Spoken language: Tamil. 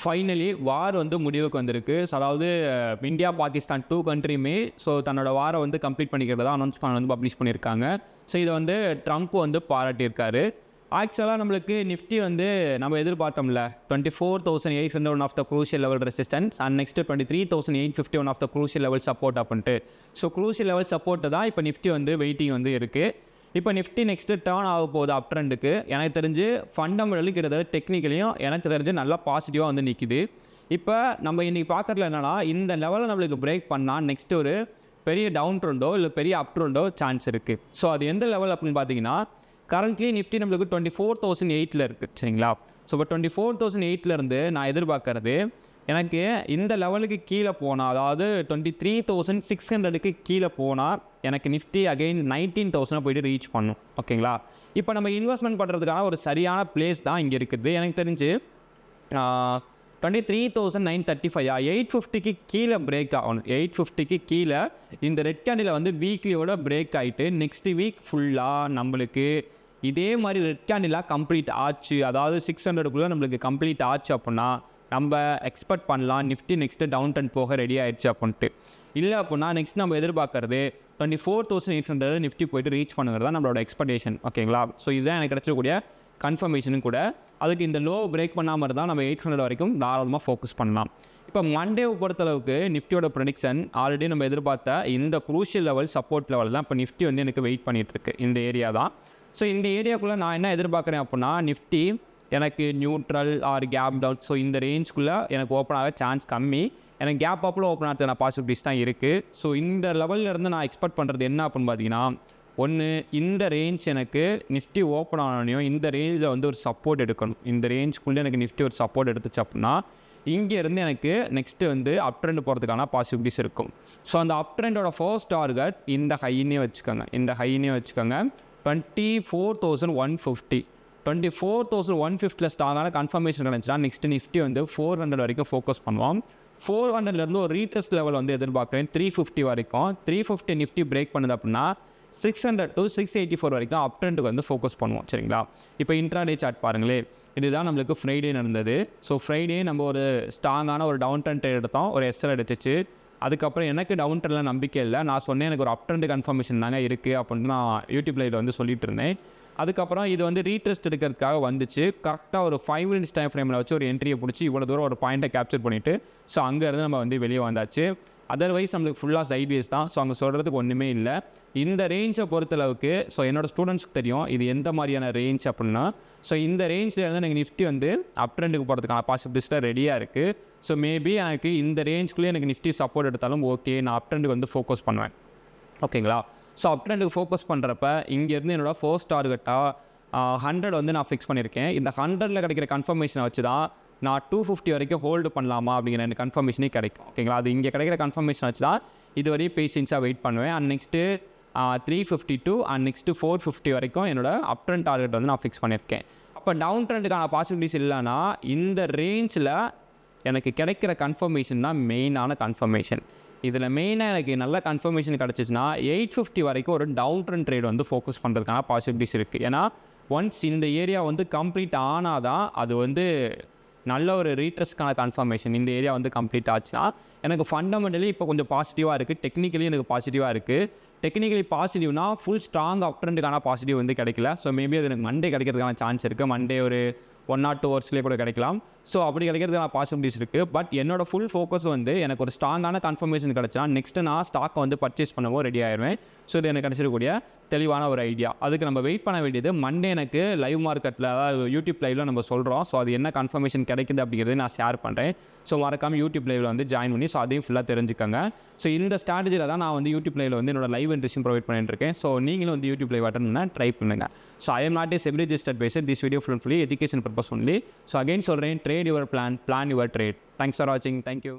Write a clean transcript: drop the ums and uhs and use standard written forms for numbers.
ஃபைனலி வார் வந்து முடிவுக்கு வந்திருக்கு. ஸோ அதாவது இந்தியா, பாகிஸ்தான் 2 கண்ட்ரியுமே ஸோ தன்னோட வார வந்து கம்ப்ளீட் பண்ணிக்கிறதா அனௌன்ஸ்மெண்ட் வந்து பப்ளிஷ் பண்ணியிருக்காங்க. ஸோ இதை வந்து ட்ரம்ப் வந்து பாராட்டியிருக்காரு. ஆக்சுவலாக நம்மளுக்கு நிஃப்டி வந்து நம்ம எதிர்பார்த்தோம்ல 24,800 one of the crucial level resistance and next 23,850 one of the crucial level support அப்படின்ட்டு. ஸோ க்ரூஷியல் லெவல் சப்போர்ட்டு தான் இப்போ நிஃப்டி வந்து வெயிட்டிங் வந்து இருக்குது. இப்போ நிஃப்டி நெக்ஸ்ட்டு டேர்ன் ஆக போகுது அப் ட்ரெண்டுக்கு. எனக்கு தெரிஞ்சு ஃபண்டமெண்டலி கிட்டத்தட்ட டெக்னிக்கலையும் எனக்கு தெரிஞ்சு நல்லா பாசிட்டிவாக வந்து நிற்கிது. இப்போ நம்ம இன்றைக்கி பார்க்குறதுல என்னென்னா, இந்த லெவலில் நம்மளுக்கு பிரேக் பண்ணால் நெக்ஸ்ட்டு ஒரு பெரிய டவுன் ட்ரெண்டோ இல்லை பெரிய அப் ட்ரெண்டோ சான்ஸ் இருக்குது. ஸோ அது எந்த லெவல் அப்படின்னு பார்த்தீங்கன்னா, கரண்ட்லி நிஃப்டி நம்மளுக்கு 24,008 இருக்குது சரிங்களா. ஸோ இப்போ 24,008 நான் எதிர்பார்க்கறது எனக்கு இந்த லெவலுக்கு கீழே போனால், அதாவது 23,600க்கு கீழே போனால் எனக்கு நிஃப்டி அகைன் 19,000 போய்ட்டு ரீச் பண்ணும். ஓகேங்களா. இப்போ நம்ம இன்வெஸ்ட்மெண்ட் பண்ணுறதுக்கான ஒரு சரியான பிளேஸ் தான் இங்கே இருக்குது. எனக்கு தெரிஞ்சு 23,935 850க்கு கீழே பிரேக் ஆகணும். 850க்கு கீழே இந்த ரெட் கேண்டில் வந்து வீக்லியோட பிரேக் ஆகிட்டு நெக்ஸ்ட் வீக் ஃபுல்லாக நம்மளுக்கு இதே மாதிரி ரெட் கேண்டிலாக கம்ப்ளீட் ஆச்சு, அதாவது 600க்குள்ளே நம்மளுக்கு கம்ப்ளீட் ஆச்சு அப்படின்னா நம்ம எக்ஸ்பெக்ட் பண்ணலாம் நிஃப்டி நெக்ஸ்ட்டு டவுன் ட்ரெண்ட் போக ரெடி ஆகிடுச்சு அப்படின்ட்டு. இல்லை அப்படின்னா நெக்ஸ்ட் நம்ம எதிர்பார்க்குறது 24,800 நிஃப்டி போய்ட்டு ரீச் பண்ணுறது தான் நம்மளோட எக்ஸ்பெக்டேஷன். ஓகேங்களா. ஸோ இதுதான் எனக்கு கிடச்சக்கூடிய கன்ஃபர்மேஷனும் கூட. அதுக்கு இந்த லோ பிரேக் பண்ணாமல் இருந்தால் நம்ம 800 வரைக்கும் தாராளமாக ஃபோக்கஸ் பண்ணலாம். இப்போ மண்டேவை பொறுத்தளவுக்கு நிஃப்டியோட ப்ரெடிக்ஷன் ஆல்ரெடி நம்ம எதிர்பார்த்த இந்த க்ரூஷியல் லெவல் சப்போர்ட் லெவல் தான் இப்போ நிஃப்டி வந்து எனக்கு வெயிட் பண்ணிகிட்ருக்கு. இந்த ஏரியா தான். ஸோ இந்த ஏரியாக்குள்ளே நான் என்ன எதிர்பார்க்குறேன் அப்படின்னா, நிஃப்டி எனக்கு neutral or gap down, so இந்த ரேஞ்சுக்குள்ளே எனக்கு ஓப்பன் ஆக சான்ஸ் கம்மி. எனக்கு கேப் அப்பில் ஓப்பன் ஆகிறதுக்கான பாசிபிலிட்டிஸ் தான் இருக்குது. ஸோ இந்த லெவலில் நான் எக்ஸ்பெக்ட் பண்ணுறது என்ன அப்படின்னு பார்த்தீங்கன்னா, ஒன்று இந்த ரேஞ்ச் எனக்கு நிஃப்டி ஓப்பன் ஆனோனையும் இந்த ரேஞ்சில் வந்து ஒரு சப்போர்ட் எடுக்கணும். இந்த ரேஞ்சுக்குள்ளே எனக்கு நிஃப்டி ஒரு சப்போர்ட் எடுத்துச்சு அப்படின்னா இங்கேருந்து எனக்கு நெக்ஸ்ட்டு வந்து அப் ட்ரெண்ட் போகிறதுக்கான பாசிபிலிட்டிஸ் இருக்கும். ஸோ அந்த அப் ட்ரெண்டோட ஃபர்ஸ்ட் டார்கெட் இந்த ஹைனே வச்சுக்கோங்க. 24,150 24,150 ஸ்ட்ராங்கான கன்ஃபர்மேஷன் கிடச்சினா நெக்ஸ்ட் நிஃப்டி வந்து 400 வரைக்கும் ஃபோக்கஸ் பண்ணுவோம். 400லேருந்து ஒரு ரீடெஸ்ட் லெவல் வந்து எதிர்பார்க்குறேன் 350 வரைக்கும். 350 நிஃப்டி பிரேக் பண்ணுது அப்படின்னா 600 to 684 வரைக்கும் அப் ட்ரெண்டுக்கு வந்து ஃபோக்கஸ் பண்ணுவோம் சரிங்களா. இப்போ இன்ட்ராடே சார்ட் பாருங்களேன். இதுதான் நம்மளுக்கு ஃப்ரைடே நடந்தது. ஸோ ஃப்ரைடே நம்ம ஒரு ஸ்ட்ராங்கான ஒரு டவுன் ட்ரெண்ட் எடுத்தோம், ஒரு எஸ்எல் எடுத்துச்சு. அதுக்கப்புறம் எனக்கு டவுன் ட்ரெண்டில் நம்பிக்கை இல்லை. நான் சொன்னேன் எனக்கு ஒரு அப் ட்ரெண்ட் கன்ஃபர்மேஷன் தாங்க இருக்குது அப்படின்ட்டு நான் யூடியூப் லைவில் வந்து சொல்லிட்டு இருந்தேன். அதுக்கப்புறம் இது வந்து ரீட்ரெஸ்ட் எடுக்கிறதுக்காக வந்துச்சு. கரெக்டாக ஒரு 5 minutes டைம் ஃப்ரேமில் வச்சு ஒரு என்ட்ரியை பிடிச்சி இவ்வளோ தூரம் ஒரு பாயிண்ட்டை கேப்சர் பண்ணிவிட்டு ஸோ அங்கேருந்து நம்ம வந்து வெளியே வந்தாச்சு. அதர்வைஸ் நம்மளுக்கு ஃபுல்லாக சைட்வேஸ் தான். ஸோ அங்கே சொல்கிறதுக்கு ஒன்றுமே இல்லை. இந்த ரேஞ்சை பொறுத்தளவுக்கு ஸோ என்னோடய ஸ்டூடெண்ட்ஸ்க்கு தெரியும் இது எந்த மாதிரியான ரேஞ்ச் அப்படின்னா. ஸோ இந்த ரேஞ்சில் இருந்து எனக்கு நிஃப்டி வந்து அப் ட்ரெண்டுக்கு போகிறதுக்கான பாசிபிலிட்டிஸில் ரெடியாக இருக்குது. ஸோ மேபி எனக்கு இந்த ரேஞ்சுக்குள்ளே எனக்கு நிஃப்டி சப்போர்ட் எடுத்தாலும் ஓகே, நான் அப் ட்ரெண்டுக்கு வந்து ஃபோக்கஸ் பண்ணுவேன். ஓகேங்களா. ஸோ அப் ட்ரெண்டுக்கு ஃபோக்கஸ் பண்ணுறப்ப இங்கேருந்து என்னோடய ஃபர்ஸ்ட் டார்கெட்டாக 100 வந்து நான் ஃபிக்ஸ் பண்ணியிருக்கேன். இந்த 100ல் கிடைக்கிற கன்ஃபர்மேஷனை வச்சு தான் நான் 250 வரைக்கும் ஹோல்டு பண்ணலாமா அப்படிங்கிற எனக்கு கன்ஃபர்மேஷனே கிடைக்கும். ஓகேங்களா. அது இங்கே கிடைக்கிற கன்ஃபர்மேஷன் வச்சு தான் இதுவரையும் பேஷன்ஸாக வெயிட் பண்ணுவேன். அண்ட் நெக்ஸ்ட்டு 352 அண்ட் நெக்ஸ்ட்டு 450 வரைக்கும் என்னோடய அப் ட்ரெண்ட் டார்கெட் வந்து நான் ஃபிக்ஸ் பண்ணியிருக்கேன். அப்போ டவுன் ட்ரெண்டுக்கான பாசிபிலிட்டிஸ் இல்லைன்னா இந்த ரேஞ்சில் எனக்கு கிடைக்கிற கன்ஃபர்மேஷன் தான் மெயினான கன்ஃபர்மேஷன். இதில் மெயினாக எனக்கு நல்ல கன்ஃபர்மேஷன் கிடச்சிச்சுன்னா 850 வரைக்கும் ஒரு டவுன் ட்ரெண்ட் ட்ரேட் வந்து ஃபோக்கஸ் பண்ணுறதுக்கான பாசிபிலிட்டிஸ் இருக்குது. ஏன்னா ஒன்ஸ் இந்த ஏரியா வந்து கம்ப்ளீட் ஆனால் தான் அது வந்து நல்ல ஒரு ரீட்ரெஸ்ட்கான கன்ஃபர்மேஷன். இந்த ஏரியா வந்து கம்ப்ளீட் ஆச்சுன்னா எனக்கு ஃபண்டமெண்டலி இப்போ கொஞ்சம் பாசிட்டிவாக இருக்குது. டெக்னிக்கலி எனக்கு பாசிட்டிவாக இருக்குது. டெக்னிக்கலி பாசிட்டிவ்னா ஃபுல் ஸ்ட்ராங் அப் ட்ரெண்டுக்கான பாசிட்டிவ் வந்து கிடைக்கல. ஸோ மேபி அது எனக்கு மண்டே கிடைக்கிறதுக்கான சான்ஸ் இருக்குது. மண்டே ஒரு 1 or 2 ஹவர்ஸ்லேயே கூட கிடைக்கலாம். ஸோ அப்படி கிடைக்கிறதுக்கான பாசிபிலிட்டிஸ் இருக்குது. பட் என்னோடய ஃபுல் ஃபோக்கஸ் வந்து எனக்கு ஒரு ஸ்ட்ராங்கான கன்ஃபர்மேஷன் கிடச்சினா நெக்ஸ்ட்டு நான் ஸ்டாக்கை வந்து பர்ச்சேஸ் பண்ணவும் ரெடி ஆயிடுவேன். ஸோ இது எனக்கு கிடச்சிருக்கக்கூடிய தெளிவான ஒரு ஐடியா. அதுக்கு நம்ம வெயிட் பண்ண வேண்டியது மண்டே எனக்கு லைவ் மார்க்கெட்டில், அதாவது யூடியூப் லைவில் நம்ம சொல்கிறோம். ஸோ அது என்ன கன்ஃபர்மேஷன் கிடைக்குது அப்படிங்கிறது நான் ஷேர் பண்ணுறேன். ஸோ மறக்காமல் யூடியூப் லைவில் வந்து ஜாயின் பண்ணி ஸோ அதையும் ஃபுல்லாக தெரிஞ்சுக்கோங்க. ஸோ இந்த ஸ்ட்ராட்டஜியில் தான் நான் வந்து யூடியூப் லைவில் வந்து என்னோட லைவ் இன்ட்ரெஸ்ட் ப்ரொவைட் பண்ணிட்டுருக்கேன். ஸோ நீங்களும் வந்து யூடியூப் லைவ் அட்டன் பண்ண ட்ரை பண்ணுங்கள். So I am not a SEBI registered advisor. This video fully education purpose only. So again சொல்கிறேன், trade your plan, plan your trade. Thanks for வாட்சிங். தேங்க்யூ.